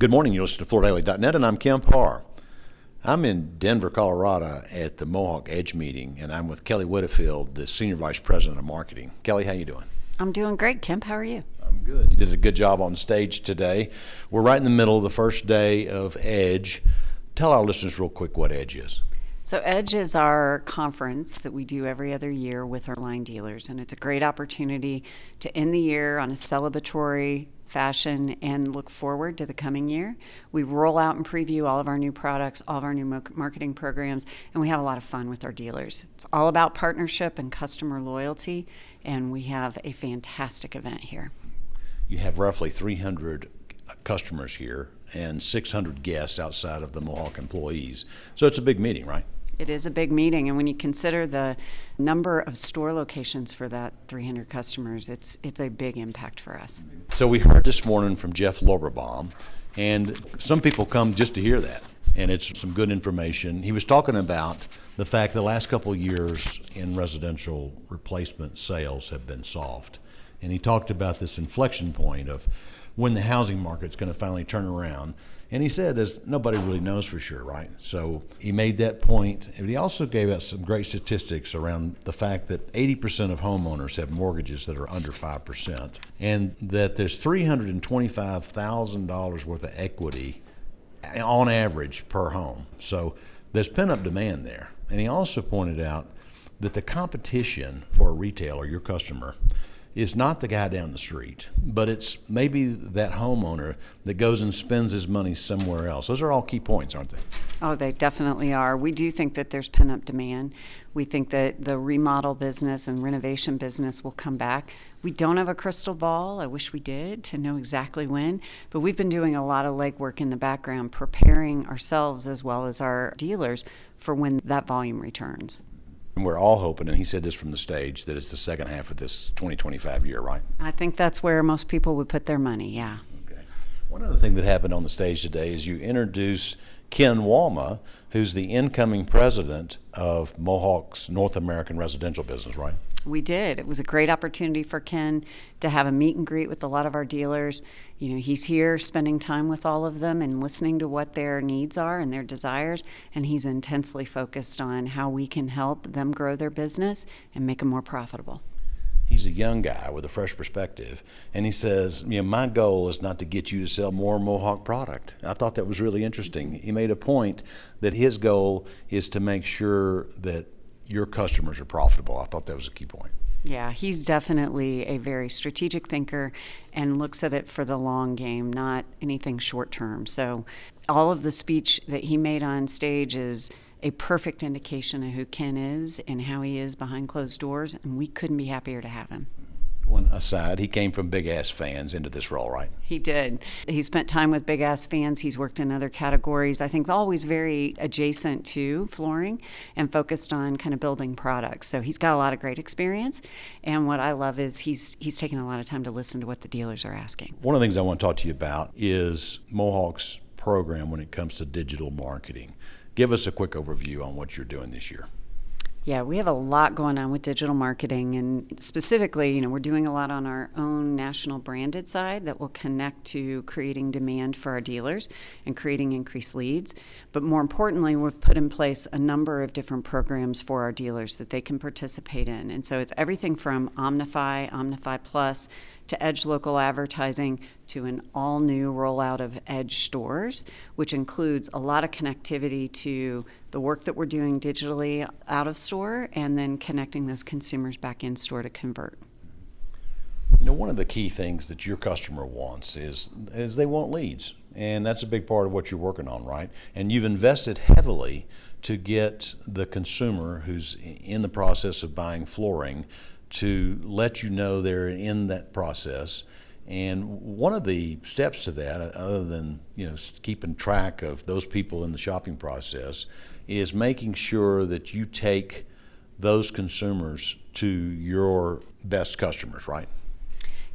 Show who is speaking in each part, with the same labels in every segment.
Speaker 1: Good morning. You're listening to FloorDaily.net, and I'm Kim Parr. I'm in Denver, Colorado at the Mohawk Edge meeting, and I'm with Kelli Widdifield, the Senior Vice President of Marketing. Kelli, how you doing?
Speaker 2: I'm doing great, Kemp. How are you?
Speaker 1: I'm good. You did a good job on stage today. We're right in the middle of the first day of Edge. Tell our listeners real quick what Edge is.
Speaker 2: So Edge is our conference that we do every other year with our line dealers, and it's a great opportunity to end the year on a celebratory fashion and look forward to the coming year. We roll out and preview all of our new products, all of our new marketing programs, and we have a lot of fun with our dealers. It's all about partnership and customer loyalty, and we have a fantastic event here.
Speaker 1: You have roughly 300 customers here and 600 guests outside of the Mohawk employees. So it's a big meeting, right?
Speaker 2: It is a big meeting, and when you consider the number of store locations for that 300 customers, it's a big impact for us.
Speaker 1: So we heard this morning from Jeff Loberbaum, and some people come just to hear that, and it's some good information. He was talking about the fact the last couple of years in residential replacement sales have been soft, and he talked about this inflection point of when the housing market's going to finally turn around. And he said, as nobody really knows for sure, right? So he made that point. And he also gave us some great statistics around the fact that 80% of homeowners have mortgages that are under 5%, and that there's $325,000 worth of equity on average per home. So there's pent-up demand there. And he also pointed out that the competition for a retailer, your customer, is not the guy down the street, but it's maybe that homeowner that goes and spends his money somewhere else. Those are all key points, aren't they?
Speaker 2: Oh, they definitely are. We do think that there's pent-up demand. We think that the remodel business and renovation business will come back. We don't have a crystal ball. I wish we did to know exactly when, but we've been doing a lot of legwork in the background, preparing ourselves as well as our dealers for when that volume returns.
Speaker 1: And we're all hoping, and he said this from the stage, that it's the second half of this 2025 year, right?
Speaker 2: I think that's where most people would put their money, yeah.
Speaker 1: Okay. One other thing that happened on the stage today is you introduced Ken Walma, who's the incoming president of Mohawk's North American residential business, right?
Speaker 2: We did. It was a great opportunity for Ken to have a meet and greet with a lot of our dealers. You know, he's here spending time with all of them and listening to what their needs are and their desires, and he's intensely focused on how we can help them grow their business and make them more profitable.
Speaker 1: He's a young guy with a fresh perspective, and he says, my goal is not to get you to sell more Mohawk product. I thought that was really interesting. He made a point that his goal is to make sure that your customers are profitable. I thought that was a key point.
Speaker 2: Yeah, he's definitely a very strategic thinker and looks at it for the long game, not anything short term. So all of the speech that he made on stage is a perfect indication of who Ken is and how he is behind closed doors, and we couldn't be happier to have him.
Speaker 1: One aside, he came from Big Ass Fans into this role, right?
Speaker 2: He did. He spent time with Big Ass Fans. He's worked in other categories, I think always very adjacent to flooring and focused on kind of building products. So he's got a lot of great experience, and what I love is he's taken a lot of time to listen to what the dealers are asking.
Speaker 1: One of the things I want to talk to you about is Mohawk's program when it comes to digital marketing. Give us a quick overview on what you're doing this year.
Speaker 2: Yeah, we have a lot going on with digital marketing, and specifically, we're doing a lot on our own national branded side that will connect to creating demand for our dealers and creating increased leads. But more importantly, we've put in place a number of different programs for our dealers that they can participate in. And so it's everything from Omnify Plus, to Edge local advertising, to an all-new rollout of Edge stores, which includes a lot of connectivity to the work that we're doing digitally out of store and then connecting those consumers back in store to convert.
Speaker 1: One of the key things that your customer wants is they want leads, and that's a big part of what you're working on, right? And you've invested heavily to get the consumer who's in the process of buying flooring to let you know they're in that process. And one of the steps to that, other than keeping track of those people in the shopping process, is making sure that you take those consumers to your best customers, right?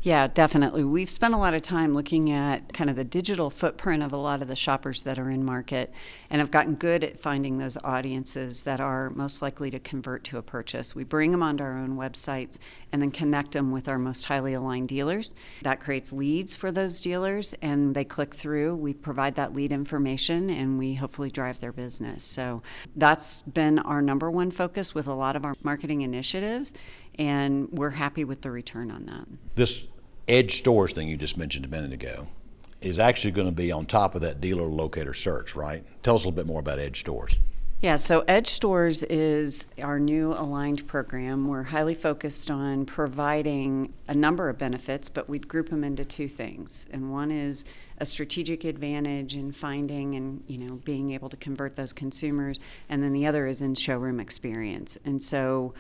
Speaker 2: Yeah, definitely. We've spent a lot of time looking at kind of the digital footprint of a lot of the shoppers that are in market and have gotten good at finding those audiences that are most likely to convert to a purchase. We bring them onto our own websites and then connect them with our most highly aligned dealers. That creates leads for those dealers and they click through. We provide that lead information and we hopefully drive their business. So that's been our number one focus with a lot of our marketing initiatives, and we're happy with the return on that.
Speaker 1: This edge stores thing you just mentioned a minute ago is actually going to be on top of that dealer locator search, right? Tell us a little bit more about edge stores.
Speaker 2: Yeah, so Edge Stores is our new aligned program. We're highly focused on providing a number of benefits, but we'd group them into two things. And one is a strategic advantage in finding and being able to convert those consumers, and then the other is in showroom experience. And so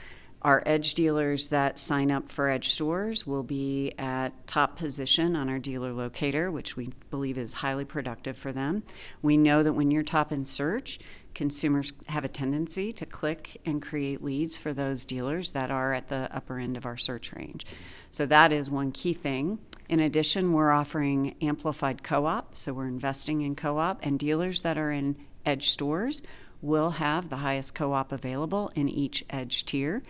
Speaker 2: our Edge dealers that sign up for Edge Stores will be at top position on our dealer locator, which we believe is highly productive for them. We know that when you're top in search, consumers have a tendency to click and create leads for those dealers that are at the upper end of our search range. So that is one key thing. In addition, we're offering amplified co-op, so we're investing in co-op, and dealers that are in Edge Stores will have the highest co-op available in each Edge tier.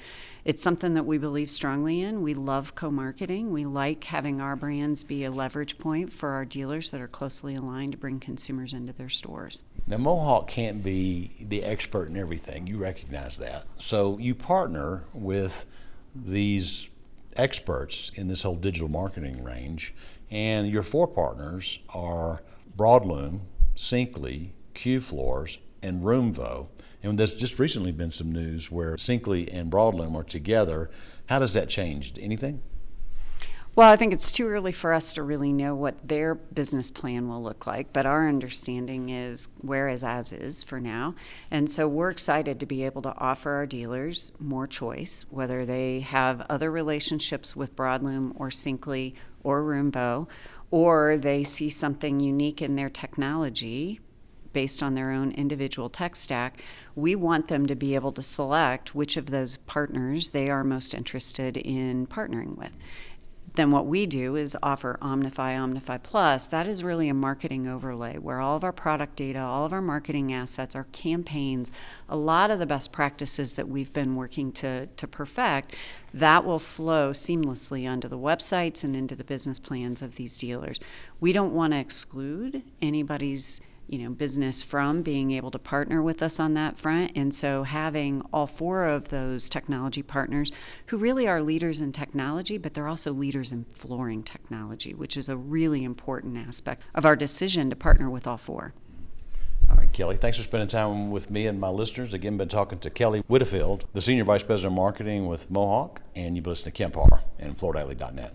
Speaker 2: It's something that we believe strongly in. We love co-marketing. We like having our brands be a leverage point for our dealers that are closely aligned to bring consumers into their stores.
Speaker 1: Now, Mohawk can't be the expert in everything. You recognize that. So you partner with these experts in this whole digital marketing range, and your four partners are Broadloom, Syncly, Q-Floors, and Roomvo. And there's just recently been some news where Syncly and Broadloom are together. How does that change? Anything?
Speaker 2: Well, I think it's too early for us to really know what their business plan will look like, but our understanding is where is as is for now. And so we're excited to be able to offer our dealers more choice, whether they have other relationships with Broadloom or Syncly or Roomvo, or they see something unique in their technology based on their own individual tech stack. We want them to be able to select which of those partners they are most interested in partnering with. Then what we do is offer Omnify Plus. That is really a marketing overlay where all of our product data, all of our marketing assets, our campaigns, a lot of the best practices that we've been working to perfect, that will flow seamlessly onto the websites and into the business plans of these dealers. We don't want to exclude anybody's business from being able to partner with us on that front. And so having all four of those technology partners who really are leaders in technology, but they're also leaders in flooring technology, which is a really important aspect of our decision to partner with all four.
Speaker 1: All right, Kelli, thanks for spending time with me and my listeners. Again, been talking to Kelli Widdifield, the Senior Vice President of Marketing with Mohawk, and you've listened to Kemp Harr and FloorDaily.net.